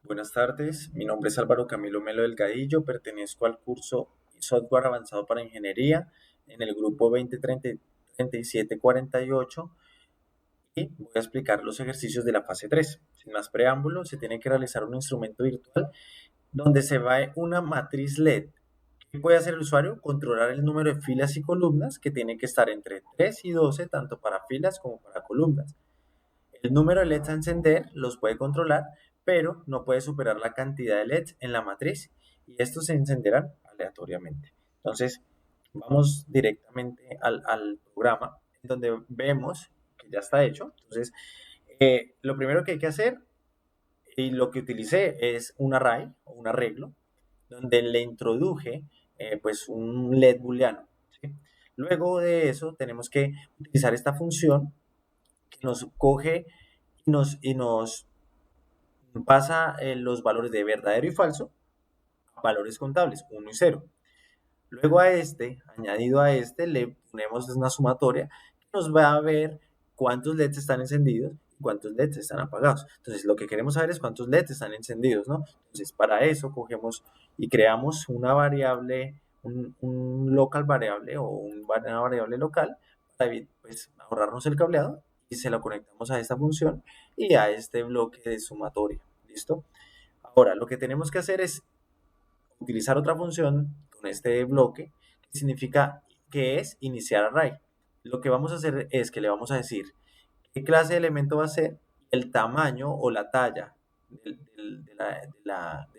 Buenas tardes, mi nombre es Álvaro Camilo Melo Delgadillo, pertenezco al curso Software Avanzado para Ingeniería en el grupo 203748 y voy a explicar los ejercicios de la fase 3. Sin más preámbulo, se tiene que realizar un instrumento virtual donde se va una matriz LED. ¿Qué puede hacer el usuario? Controlar el número de filas y columnas que tiene que estar entre 3 y 12, tanto para filas como para columnas. El número de LEDs a encender los puede controlar, pero no puede superar la cantidad de LEDs en la matriz y estos se encenderán aleatoriamente. Entonces, vamos directamente al programa en donde vemos que ya está hecho. Entonces, lo primero que hay que hacer y lo que utilicé es un array o un arreglo donde le introduje pues un LED booleano. ¿Sí? Luego de eso tenemos que utilizar esta función que nos coge y nos pasa los valores de verdadero y falso a valores contables, 1 y 0. Luego añadido a este, le ponemos una sumatoria que nos va a ver cuántos LEDs están encendidos y cuántos LEDs están apagados. Entonces, lo que queremos saber es cuántos LEDs están encendidos, ¿no? Entonces, para eso cogemos y creamos una variable, un local variable o una variable local para pues, ahorrarnos el cableado y se lo conectamos a esta función y a este bloque de sumatoria. ¿Listo? Ahora, lo que tenemos que hacer es utilizar otra función con este bloque que significa que es iniciar array. Lo que vamos a hacer es que le vamos a decir qué clase de elemento va a ser, el tamaño o la talla del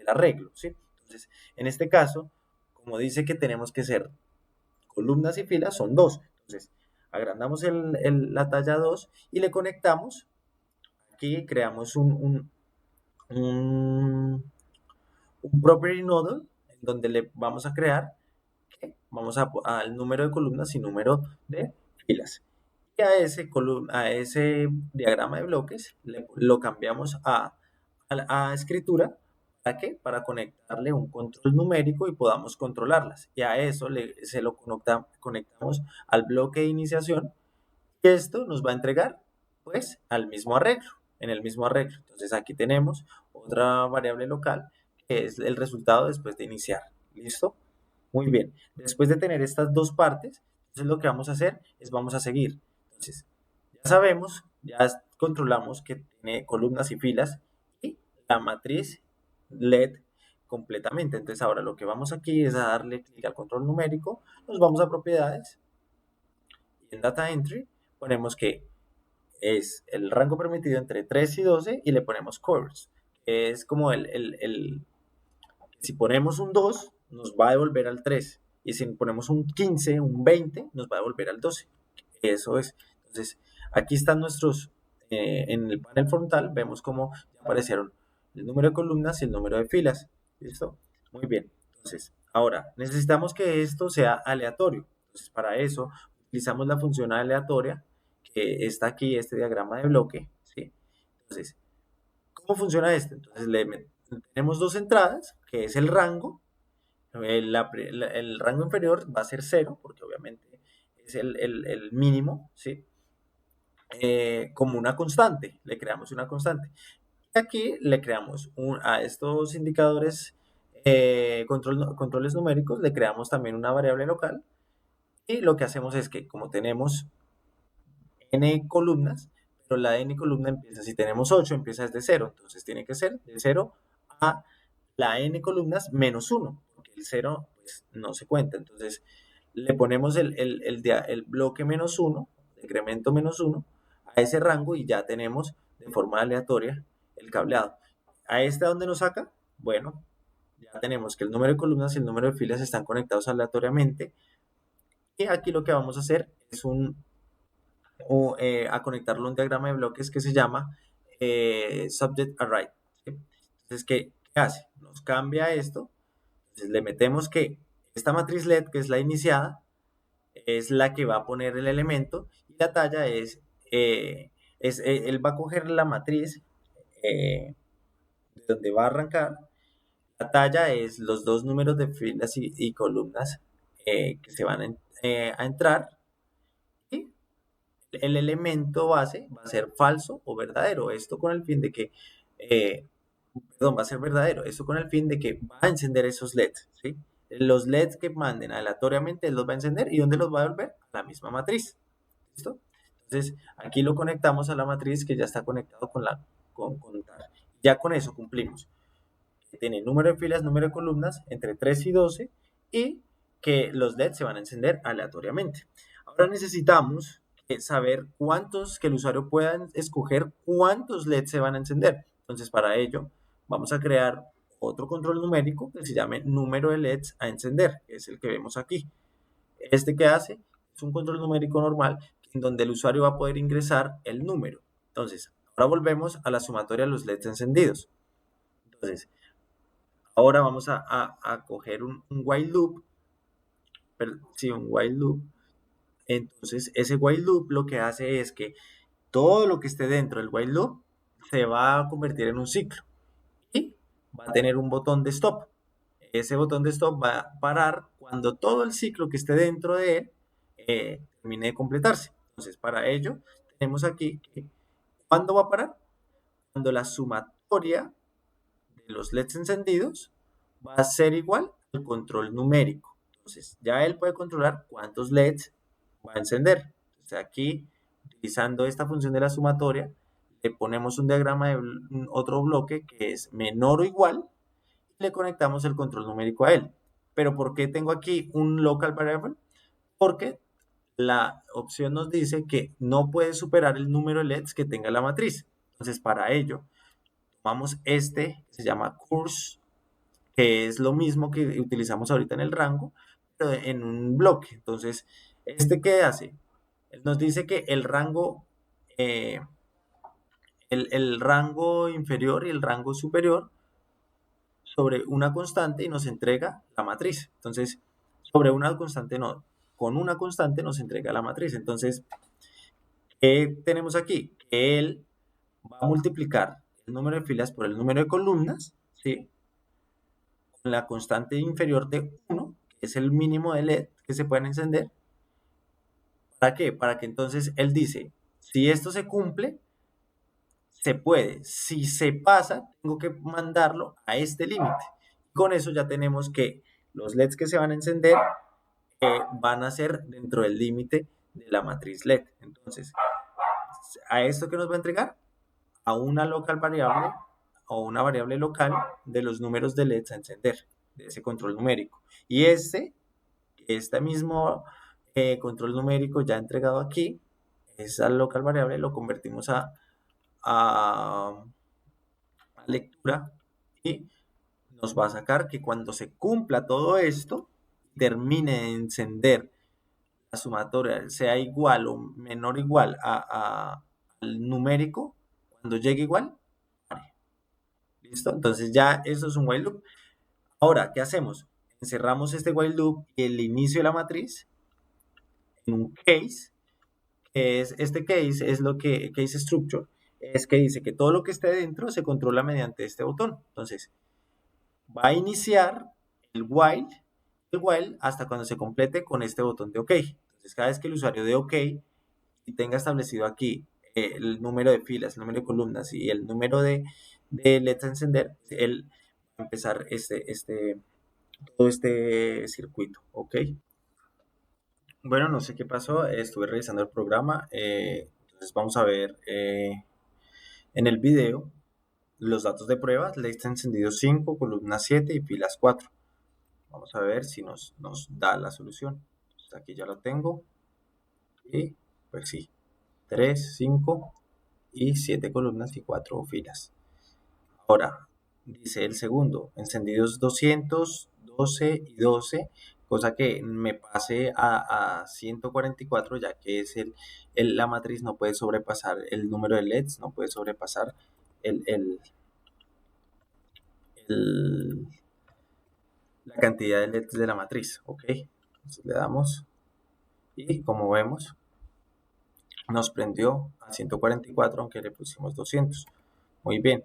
arreglo, ¿sí? Entonces, en este caso, como dice que tenemos que ser columnas y filas, son dos. Entonces, agrandamos la talla 2 y le conectamos. Aquí creamos un un property node en donde le vamos a crear que vamos al número de columnas y número de filas. Y a ese diagrama de bloques lo cambiamos a escritura. ¿Para qué? Para conectarle un control numérico y podamos controlarlas. Y a eso se lo conectamos al bloque de iniciación. Y esto nos va a entregar pues al mismo arreglo, en el mismo arreglo. Entonces aquí tenemos otra variable local que es el resultado después de iniciar. ¿Listo? Muy bien. Después de tener estas dos partes, entonces lo que vamos a hacer es vamos a seguir. Entonces, ya sabemos, ya controlamos que tiene columnas y filas y la matriz LED completamente. Entonces ahora lo que vamos aquí es a darle clic al control numérico, nos vamos a propiedades y en Data Entry ponemos que es el rango permitido entre 3 y 12 y le ponemos covers, que es como si ponemos un 2 nos va a devolver al 3 y si ponemos un 15 un 20 nos va a devolver al 12. Eso es. Entonces, aquí están en el panel frontal vemos cómo ya aparecieron el número de columnas y el número de filas. ¿Listo? Muy bien. Entonces, ahora necesitamos que esto sea aleatorio. Entonces, para eso utilizamos la función aleatoria que está aquí, este diagrama de bloque. ¿Sí? Entonces, ¿cómo funciona esto? Entonces, tenemos dos entradas, que es el rango. El rango inferior va a ser cero, porque obviamente es el mínimo, ¿sí? Como una constante, le creamos una constante. Y aquí le creamos a estos indicadores, controles numéricos, le creamos también una variable local. Y lo que hacemos es que como tenemos n columnas, pero la n columna empieza, si tenemos 8 empieza desde cero, entonces tiene que ser de cero a la n columnas menos uno, porque el cero pues, no se cuenta. Entonces le ponemos el bloque menos uno, decremento menos uno, a ese rango y ya tenemos de forma aleatoria el cableado. ¿A este a dónde nos saca? Bueno, ya tenemos que el número de columnas y el número de filas están conectados aleatoriamente. Y aquí lo que vamos a hacer es a conectarlo a un diagrama de bloques que se llama Subject Array. ¿Sí? Entonces, ¿qué hace? Nos cambia esto. Entonces, le metemos que esta matriz LED, que es la iniciada, es la que va a poner el elemento y la talla él va a coger la matriz de donde va a arrancar. La talla es los dos números de filas y columnas que se van a entrar y el elemento base va a ser falso o verdadero. Esto con el fin de que perdón, va a ser verdadero. Esto con el fin de que va a encender esos LEDs, ¿sí? Los LEDs que manden aleatoriamente, él los va a encender y ¿dónde los va a devolver? A la misma matriz. ¿Listo? Entonces, aquí lo conectamos a la matriz que ya está conectado con TAR. Ya con eso cumplimos. Tiene número de filas, número de columnas, entre 3 y 12, y que los LEDs se van a encender aleatoriamente. Ahora necesitamos saber que el usuario pueda escoger cuántos LEDs se van a encender. Entonces, para ello, vamos a crear otro control numérico que se llame número de LEDs a encender, que es el que vemos aquí. Este que hace es un control numérico normal en donde el usuario va a poder ingresar el número. Entonces, ahora volvemos a la sumatoria de los LEDs encendidos. Entonces, ahora vamos a coger un while loop, sí, un while loop. Entonces, ese while loop lo que hace es que todo lo que esté dentro del while loop se va a convertir en un ciclo y va a tener un botón de stop. Ese botón de stop va a parar cuando todo el ciclo que esté dentro de él termine de completarse. Entonces, para ello, tenemos aquí que ¿cuándo va a parar? Cuando la sumatoria de los LEDs encendidos va a ser igual al control numérico. Entonces, ya él puede controlar cuántos LEDs va a encender. Entonces, aquí, utilizando esta función de la sumatoria, le ponemos un diagrama de otro bloque que es menor o igual y le conectamos el control numérico a él. Pero ¿por qué tengo aquí un local variable? Porque la opción nos dice que no puede superar el número de LEDs que tenga la matriz. Entonces, para ello, tomamos este, que se llama curse, que es lo mismo que utilizamos ahorita en el rango, pero en un bloque. Entonces, ¿este qué hace? Él nos dice que eh, el rango inferior y el rango superior sobre una constante y nos entrega la matriz. Entonces, sobre una constante no, con una constante nos entrega la matriz. Entonces, ¿qué tenemos aquí? Que él va a multiplicar el número de filas por el número de columnas, ¿sí? Con la constante inferior de 1, que es el mínimo de LED que se pueden encender. ¿Para qué? Para que entonces él dice, si esto se cumple, se puede. Si se pasa, tengo que mandarlo a este límite. Con eso ya tenemos que los LEDs que se van a encender van a ser dentro del límite de la matriz LED. Entonces, ¿a esto que nos va a entregar? A una local variable o una variable local de los números de LEDs a encender, de ese control numérico. Y este mismo control numérico ya entregado aquí, esa local variable lo convertimos a lectura y nos va a sacar que cuando se cumpla todo esto, termine de encender la sumatoria, sea igual o menor o igual al numérico, cuando llegue igual, pare. ¿Listo? Entonces ya eso es un while loop. Ahora, ¿qué hacemos? Encerramos este while loop y el inicio de la matriz en un case, que es este case, es lo que case structure, es que dice que todo lo que esté dentro se controla mediante este botón. Entonces, va a iniciar el while hasta cuando se complete con este botón de OK. Entonces, cada vez que el usuario dé OK y tenga establecido aquí el número de filas, el número de columnas y el número de LEDs a encender, él va a empezar todo este circuito, ¿ok? Bueno, no sé qué pasó, estuve revisando el programa, entonces vamos a ver en el video los datos de prueba, LEDs encendidos 5, columnas 7 y filas 4. Vamos a ver si nos da la solución. Entonces aquí ya lo tengo y pues sí, 3, 5 y 7 columnas y 4 filas. Ahora, dice el segundo, encendidos 200, 12 y 12, cosa que me pase a 144, ya que es la matriz no puede sobrepasar el número de LEDs, no puede sobrepasar el, el- el- la cantidad de LEDs de la matriz, ¿ok? Entonces le damos y como vemos, nos prendió a 144, aunque le pusimos 200. Muy bien.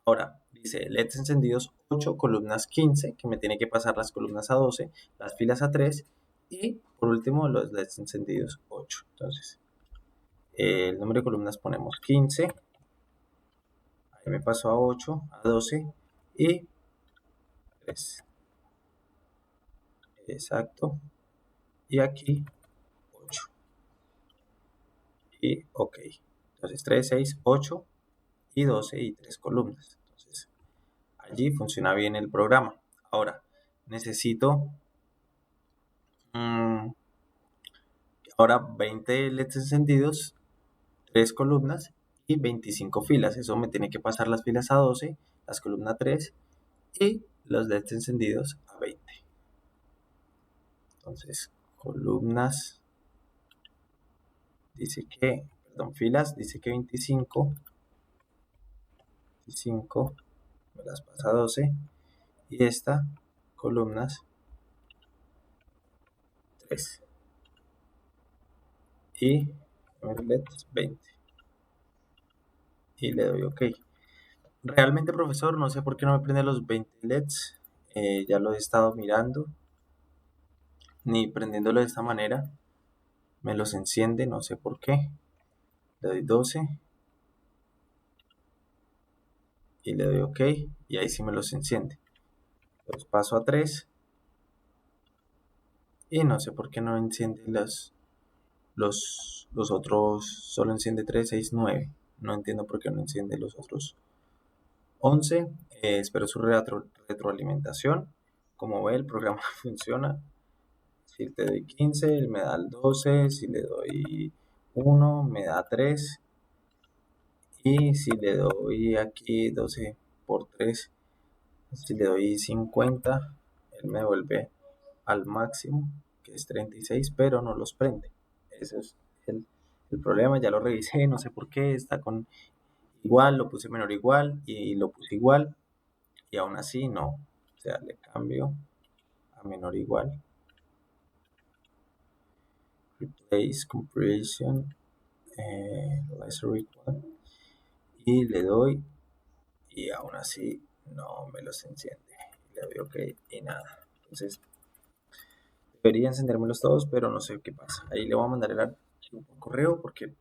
Ahora, dice LEDs encendidos 8, columnas 15, que me tiene que pasar las columnas a 12, las filas a 3 y por último los LEDs encendidos 8. Entonces, el número de columnas ponemos 15, Ahí me pasó a 8, a 12 y 3. Exacto. Y aquí 8. Y ok. Entonces 3, 6, 8 y 12 y 3 columnas. Entonces allí funciona bien el programa. Ahora necesito mmm, ahora 20 LEDs encendidos, 3 columnas y 25 filas. Eso me tiene que pasar las filas a 12, las columnas a 3 y los LEDs encendidos a 20. Entonces, columnas, dice que, perdón, filas, dice que 25, me las pasa a 12 y esta, columnas, 3 y LEDs 20 y le doy OK. Realmente, profesor, no sé por qué no me prende los 20 LEDs. Ya lo he estado mirando, ni prendiéndolo de esta manera me los enciende, no sé por qué. Le doy 12 y le doy OK y ahí sí me los enciende. Los paso a 3 y no sé por qué no enciende los otros, solo enciende 3, 6, 9. No entiendo por qué no enciende los otros 11. Espero su retroalimentación. Como ve, el programa funciona. Si te doy 15, él me da el 12. Si le doy 1, me da 3. Y si le doy aquí 12 por 3, si le doy 50, él me vuelve al máximo, que es 36, pero no los prende. Ese es el problema. Ya lo revisé, no sé por qué. Está con igual, lo puse menor igual y lo puse igual. Y aún así no. O sea, le cambio a menor igual. Replace compression. Lesser equal. Y le doy. Y aún así no me los enciende. Le doy OK y nada. Entonces debería encendérmelos todos, pero no sé qué pasa. Ahí le voy a mandar el archivo por correo porque,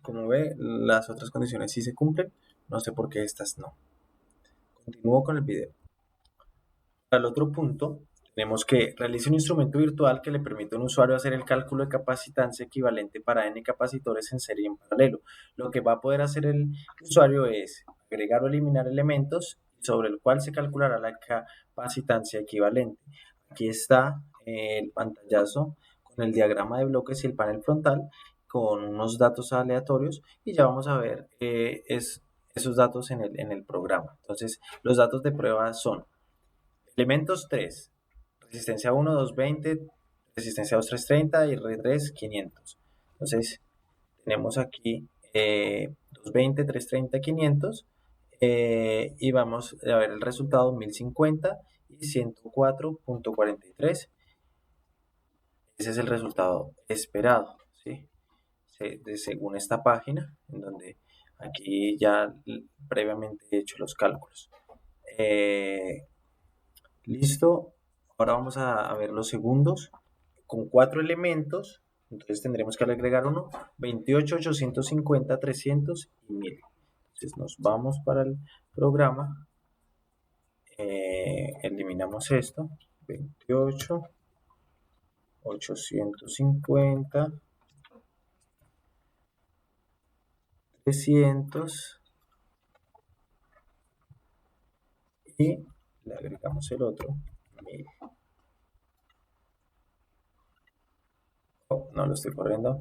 como ve, las otras condiciones sí se cumplen. No sé por qué estas no. Continúo con el video. Para el otro punto, tenemos que realice un instrumento virtual que le permite a un usuario hacer el cálculo de capacitancia equivalente para n capacitores en serie y en paralelo. Lo que va a poder hacer el usuario es agregar o eliminar elementos sobre el cual se calculará la capacitancia equivalente. Aquí está el pantallazo con el diagrama de bloques y el panel frontal con unos datos aleatorios y ya vamos a ver esos datos en el programa. Entonces, los datos de prueba son elementos 3, resistencia 1, 220, resistencia 2, 330 y R3, 500. Entonces, tenemos aquí 220, 330, 500 y vamos a ver el resultado 1050 y 104.43. Ese es el resultado esperado, ¿sí? Según esta página, en donde aquí ya previamente he hecho los cálculos. Listo, ahora vamos a ver los segundos con 4 elementos, entonces tendremos que agregar uno, 28, 850, 300 y 1000. Entonces nos vamos para el programa, eliminamos esto, 28, 850, 300 y le agregamos el otro, 1000. Oh, no lo estoy corriendo.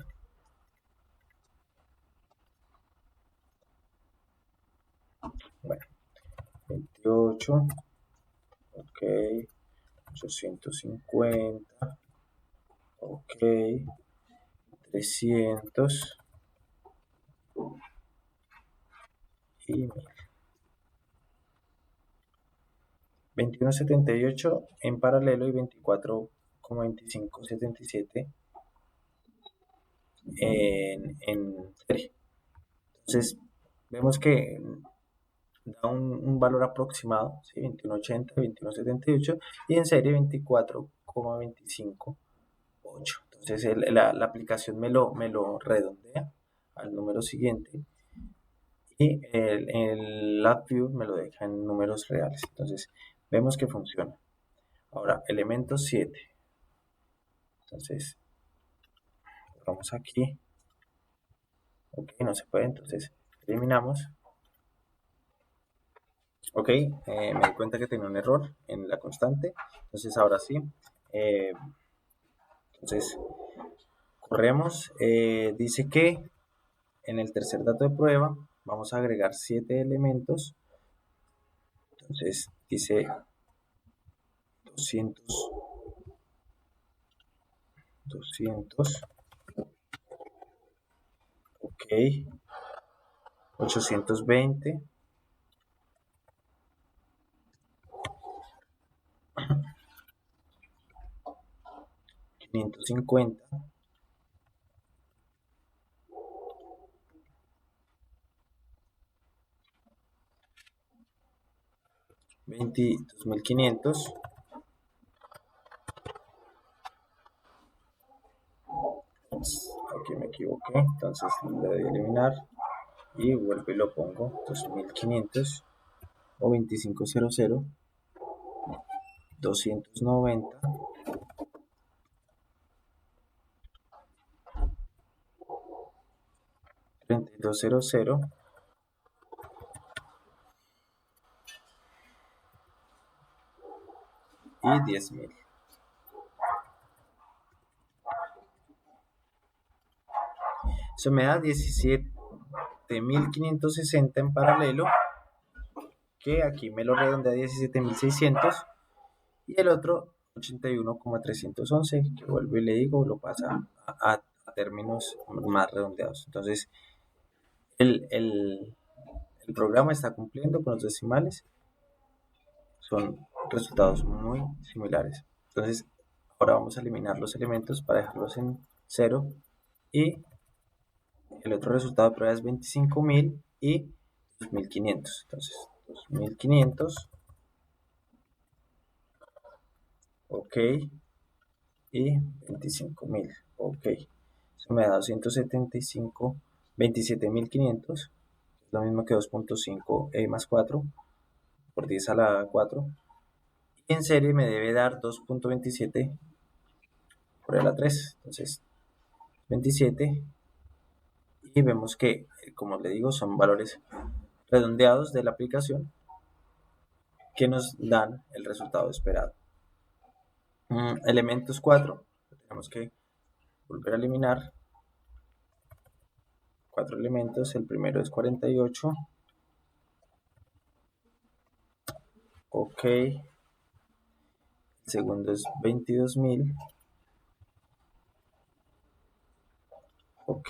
Bueno, 28, ok, 850, ok, 300 y 1000. 2178 en paralelo y 24,2577 en serie. Entonces, vemos que da un valor aproximado, ¿sí? 2180, 2178 y en serie 24,258. Entonces, la aplicación me lo redondea al número siguiente y el LabVIEW me lo deja en números reales. Entonces vemos que funciona. Ahora, elemento 7. Entonces, vamos aquí. Ok, no se puede, entonces eliminamos. Ok, me di cuenta que tenía un error en la constante. Entonces, ahora sí. eh, entonces, corremos. Dice que en el tercer dato de prueba vamos a agregar 7 elementos. Entonces, dice 200, 200, ok, 820, 550, 22.500. Aquí me equivoqué, entonces le doy a eliminar y vuelvo y lo pongo 2500 o 2500, 290, 3200 y 10.000. Eso me da 17.560 en paralelo, que aquí me lo redondea a 17.600, y el otro 81,311, que vuelvo y le digo, lo pasa a términos más redondeados. Entonces, el, el, el programa está cumpliendo con los decimales, son resultados muy similares. Entonces, ahora vamos a eliminar los elementos para dejarlos en 0, y el otro resultado de prueba es 25.000 y 2.500. Entonces, 2.500, ok, y 25.000, ok. Eso me da 275, 27.500, es lo mismo que 2.5 más 4 por 10 a la 4. Y en serie me debe dar 2.27 por la 3. Entonces, 27. Y vemos que, como le digo, son valores redondeados de la aplicación que nos dan el resultado esperado. Elementos 4, tenemos que volver a eliminar 4 elementos. El primero es 48, ok. El segundo es 22.000, ok.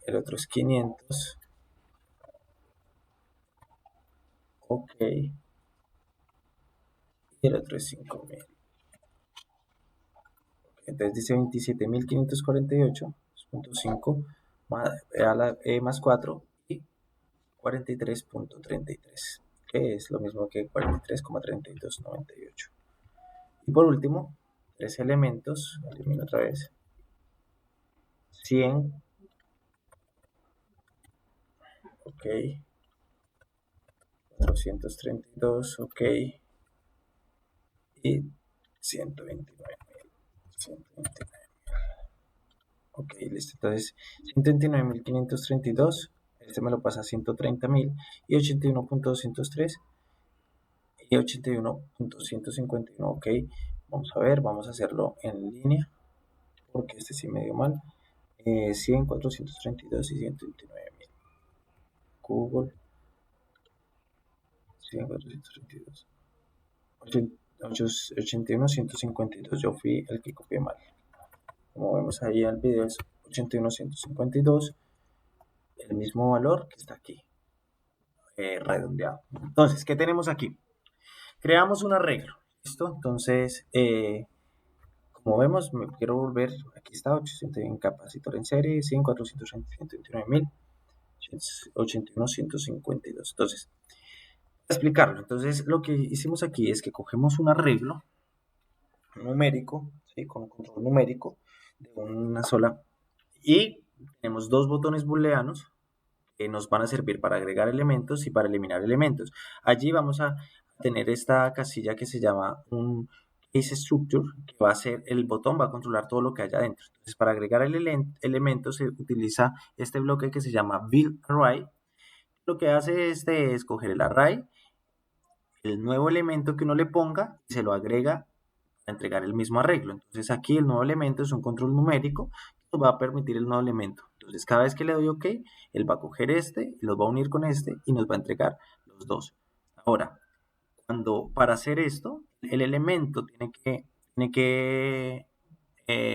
El otro es 500, ok. Y el otro es 5.000. Entonces dice 27.548.5 más 4 y 43.33, que es lo mismo que 43,3298. Y por último, tres elementos, elimino otra vez, 100, ok, 432, ok, y 129. 129. Ok, listo. Entonces, 129.532. Este me lo pasa a 130.000 y 81.203 y 81.151. Ok, vamos a ver, vamos a hacerlo en línea porque este sí me dio mal. 100, 432 y 129.000. Google, 100, 432. 81, 152. Yo fui el que copié mal. Como vemos ahí en el video, es 81, 152. El mismo valor que está aquí, redondeado. Entonces, ¿qué tenemos aquí? Creamos un arreglo. ¿Listo? Entonces, como vemos, me quiero volver, aquí está, 801 capacitor en serie, 100, 429.000, 81, 152. Entonces, para explicarlo, entonces lo que hicimos aquí es que cogemos un arreglo numérico, ¿sí? Con un control numérico de una sola, y tenemos dos botones booleanos, que nos van a servir para agregar elementos y para eliminar elementos. Allí vamos a tener esta casilla que se llama un case structure, que va a ser el botón, va a controlar todo lo que haya adentro. Entonces, para agregar el elemento se utiliza este bloque que se llama build array. Lo que hace este es coger el array, el nuevo elemento que uno le ponga y se lo agrega a entregar el mismo arreglo. Entonces aquí el nuevo elemento es un control numérico que nos va a permitir el nuevo elemento. Entonces cada vez que le doy OK, él va a coger este, los va a unir con este y nos va a entregar los dos. Ahora, para hacer esto, el elemento tiene que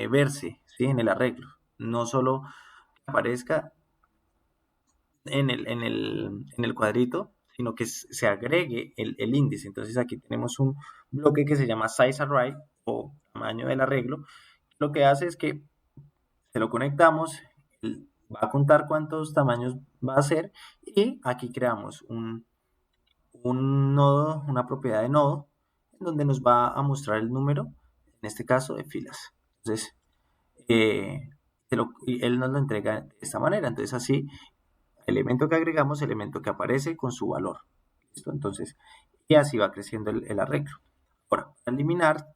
verse, ¿sí?, en el arreglo. No solo que aparezca en el cuadrito, sino que se agregue el índice. Entonces aquí tenemos un bloque que se llama size array o tamaño del arreglo. Lo que hace es que se lo conectamos, va a contar cuántos tamaños va a ser y aquí creamos un nodo, una propiedad de nodo, en donde nos va a mostrar el número, en este caso de filas. Entonces, y él nos lo entrega de esta manera. Entonces así, elemento que agregamos, elemento que aparece con su valor. ¿Listo? Entonces, y así va creciendo el arreglo. Ahora, para eliminar,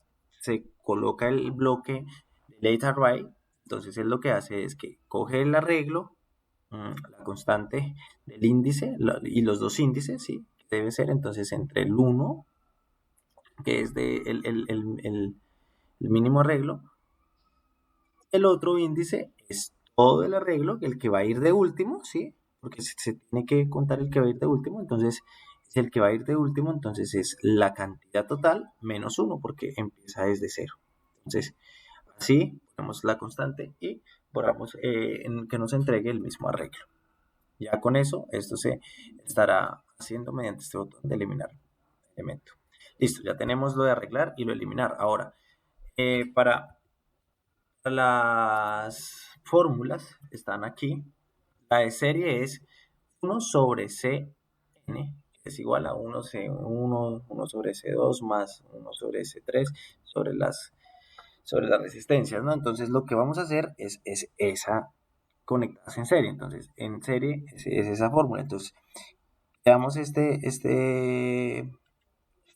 se coloca el bloque de late array. Entonces, él lo que hace es que coge el arreglo, la constante del índice y los dos índices, ¿sí?, debe ser entonces entre el 1, que es el mínimo arreglo. El otro índice es todo el arreglo, el que va a ir de último, ¿sí? Porque se tiene que contar el que va a ir de último. Entonces, si el que va a ir de último, entonces es la cantidad total menos 1, porque empieza desde 0. Entonces, así ponemos la constante y borramos en que nos entregue el mismo arreglo. Ya con eso, esto se estará haciendo mediante este botón de eliminar elemento. Listo, ya tenemos lo de arreglar y lo de eliminar. Ahora, para las fórmulas están aquí. La de serie es 1 sobre Cn, que es igual a 1C1, 1 sobre C2 más 1 sobre C3 sobre las resistencias, ¿no? Entonces lo que vamos a hacer es esa conectadas en serie. Entonces, en serie es esa fórmula. Entonces, veamos este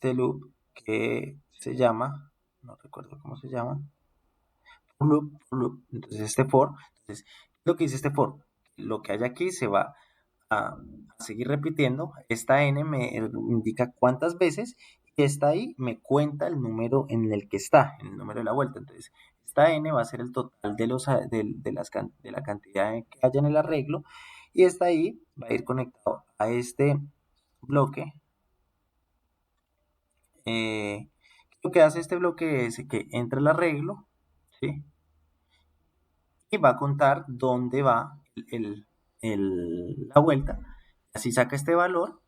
loop que se llama, no recuerdo cómo se llama, for loop. Entonces, este for, entonces, lo que dice este for, lo que hay aquí se va a seguir repitiendo. Esta n me indica cuántas veces y esta i me cuenta el número en el que está, en el número de la vuelta. Entonces, esta n va a ser el total de la cantidad que haya en el arreglo y esta i va a ir conectado a este bloque. Lo que hace este bloque es que entra el arreglo, ¿sí?, y va a contar dónde va la vuelta. Así saca este valor.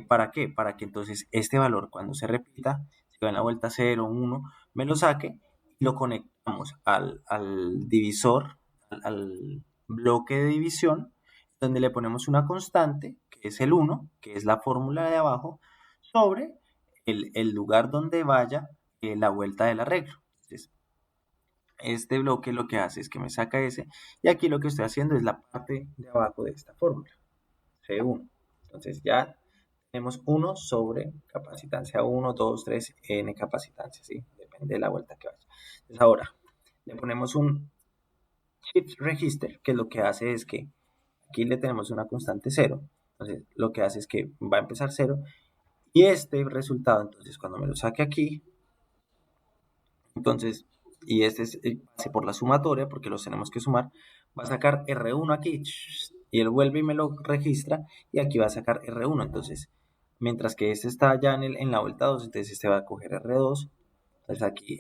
¿Para qué? Para que entonces este valor, cuando se repita, si va en la vuelta 0, 1, me lo saque y lo conectamos al divisor, al bloque de división, donde le ponemos una constante, que es el 1, que es la fórmula de abajo, sobre el lugar donde vaya la vuelta del arreglo. Entonces, este bloque lo que hace es que me saca ese, y aquí lo que estoy haciendo es la parte de abajo de esta fórmula, C1. Entonces ya tenemos 1 sobre capacitancia 1, 2, 3, n capacitancia, ¿sí? Depende de la vuelta que vaya. Entonces ahora le ponemos un shift register, que lo que hace es que aquí le tenemos una constante 0. Entonces lo que hace es que va a empezar 0 y este resultado, entonces cuando me lo saque aquí, entonces, y este es el pase por la sumatoria, porque los tenemos que sumar, va a sacar R1 aquí, y él vuelve y me lo registra, y aquí va a sacar R1. Entonces, mientras que este está ya en la vuelta 2, entonces este va a coger R2, entonces aquí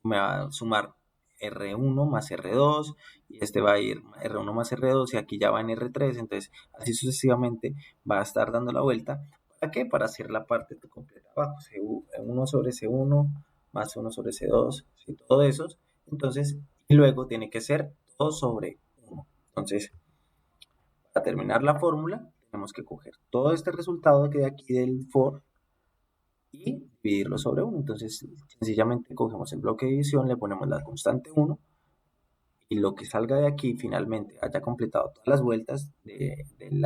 me va a sumar R1 más R2, y este va a ir R1 más R2, y aquí ya va en R3, entonces así sucesivamente va a estar dando la vuelta. ¿Para qué? Para hacer la parte completa abajo, C1 sobre C1 más 1 sobre C2, ¿sí?, todo eso. Entonces, y luego tiene que ser 2 sobre 1. Entonces, para terminar la fórmula, tenemos que coger todo este resultado que de aquí del for y dividirlo sobre 1. Entonces, sencillamente cogemos el bloque de división, le ponemos la constante 1 y lo que salga de aquí finalmente haya completado todas las vueltas del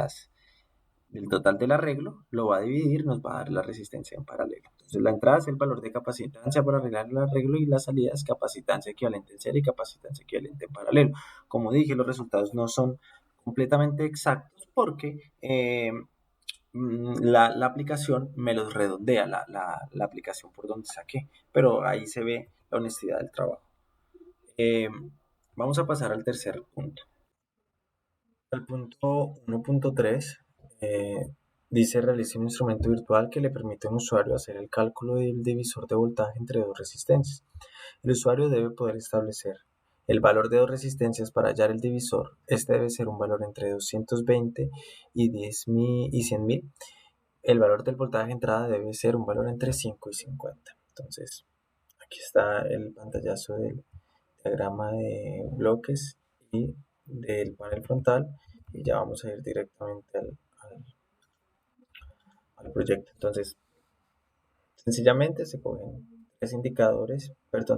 total del arreglo, lo va a dividir, nos va a dar la resistencia en paralelo. Entonces la entrada es el valor de capacitancia para arreglar el arreglo y la salida es capacitancia equivalente en serie y capacitancia equivalente en paralelo. Como dije, los resultados no son completamente exactos porque la aplicación me los redondea, la aplicación por donde saqué, pero ahí se ve la honestidad del trabajo. Eh, Vamos a pasar al tercer punto. El punto 1.3 dice realice un instrumento virtual que le permite a un usuario hacer el cálculo del divisor de voltaje entre dos resistencias. El usuario debe poder establecer el valor de dos resistencias para hallar el divisor. Este debe ser un valor entre 220 y 10.000 y 100.000. El valor del voltaje de entrada debe ser un valor entre 5 y 50. Entonces, aquí está el pantallazo del diagrama de bloques y del panel frontal y ya vamos a ir directamente al proyecto. Entonces, sencillamente se cogen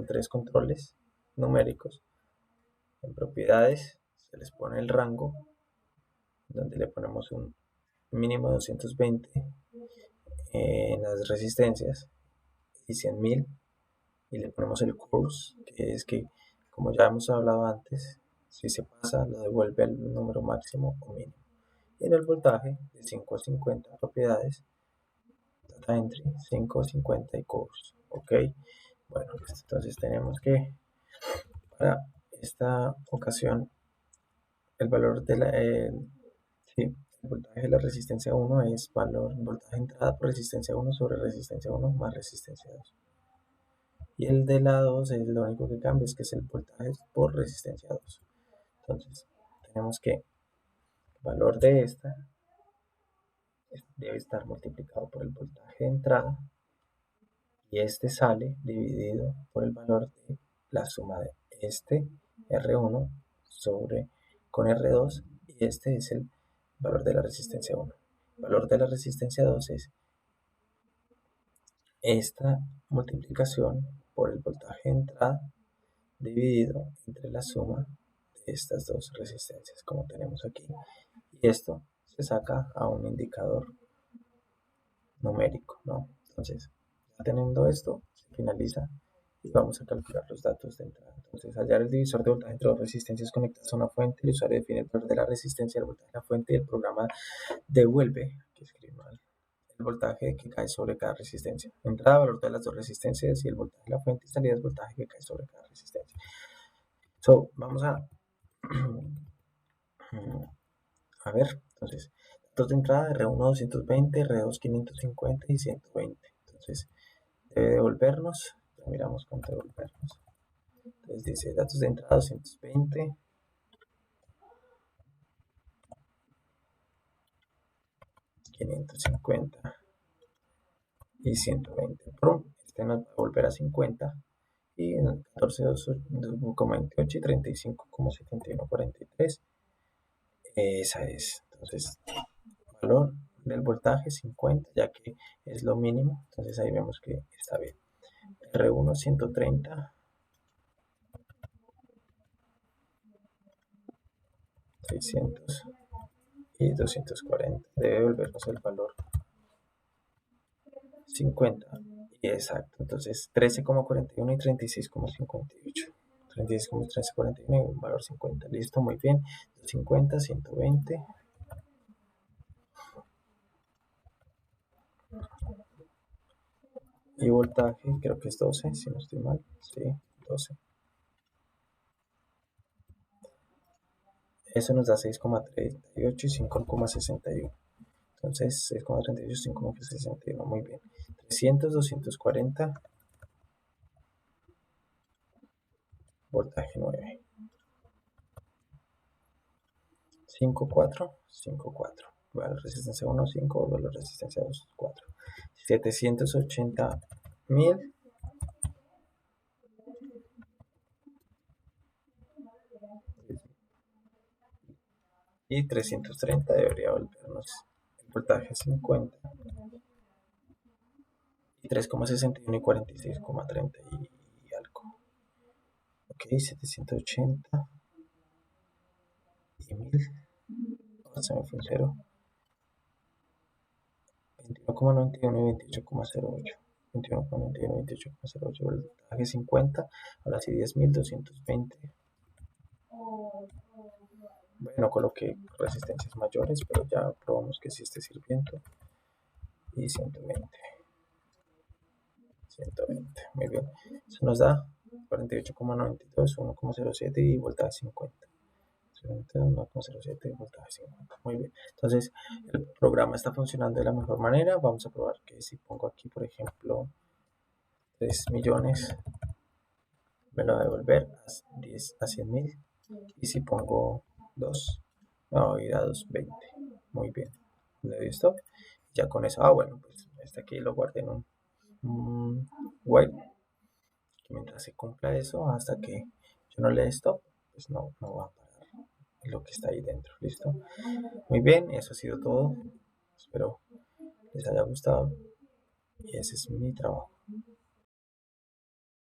tres controles numéricos. En propiedades se les pone el rango, donde le ponemos un mínimo de 220 en las resistencias y 100.000 y le ponemos el curse, que es que, como ya hemos hablado antes, si se pasa lo devuelve al número máximo o mínimo. Y en el voltaje de 5 a 50 propiedades, data entry 5 a 50 y curse. Ok, bueno, entonces tenemos que para esta ocasión el valor de sí, el voltaje de la resistencia 1 es voltaje entrada por resistencia 1 sobre resistencia 1 más resistencia 2. Y el de la 2 es lo único que cambia, es que es el voltaje por resistencia 2. Entonces, tenemos que el valor de esta debe estar multiplicado por el voltaje de entrada y este sale dividido por el valor de la suma de este R1 sobre con R2 y este es el valor de la resistencia 1. El valor de la resistencia 2 es esta multiplicación por el voltaje de entrada dividido entre la suma de estas dos resistencias como tenemos aquí y esto se saca a un indicador numérico, ¿no? Entonces, ya teniendo esto, se finaliza y vamos a calcular los datos de entrada. Entonces, hallar el divisor de voltaje entre dos resistencias conectadas a una fuente, el usuario define el valor de la resistencia, el voltaje de la fuente y el programa devuelve, que escribe mal, el voltaje que cae sobre cada resistencia. Entrada, valor de las dos resistencias y el voltaje de la fuente y salida es voltaje que cae sobre cada resistencia. So, vamos a ver, entonces, datos de entrada R1 220, R2 550 y 120. Entonces, debe devolvernos, ya miramos cuánto devolvernos. Entonces dice datos de entrada 220, 550 y 120. Este nos va a volver a 50 y 14,28 y 35,7143. Esa es. Entonces, valor del voltaje 50, ya que es lo mínimo. Entonces ahí vemos que está bien. R1 130, 600 y 240. Debe volvernos el valor 50. Y exacto. Entonces 13,41 y 36,58. 36,1341 y un valor 50. Listo, muy bien. 50, 120. Y voltaje, creo que es 12, si no estoy mal. Sí, 12. Eso nos da 6,38 y 5,61. Entonces 6,38 y 5,61. Muy bien. 300, 240. Voltaje 9. 5,4, 5,4. Valor resistencia 1, 5. Valor resistencia 2, 4. 780.000 y 330 debería volvernos el voltaje 50 y 3,61 y 46,30 y algo. Ok, 780 y 1000. Ahora se me fue un 0. 21,91 y 28,08. 21,91 y 28,08. Voltaje 50. Ahora sí 10.220. Bueno, coloqué resistencias mayores, pero ya probamos que sí esté sirviendo. Y 120. 120. Muy bien. Eso nos da 48,92, 1,07 y voltaje 50. 1,07 voltaje 50. Muy bien. Entonces, el programa está funcionando de la mejor manera. Vamos a probar que si pongo aquí, por ejemplo, 3 millones, me lo va a devolver a 100.000. Y si pongo 2, me va a ir a 220. Muy bien. ¿Le doy stop? Ya con eso. Bueno, pues este aquí lo guardé en un while. Que mientras se cumpla eso, hasta que yo no le dé stop, pues no va a parar lo que está ahí dentro. ¿Listo? Muy bien, eso ha sido todo. Espero les haya gustado. Y ese es mi trabajo.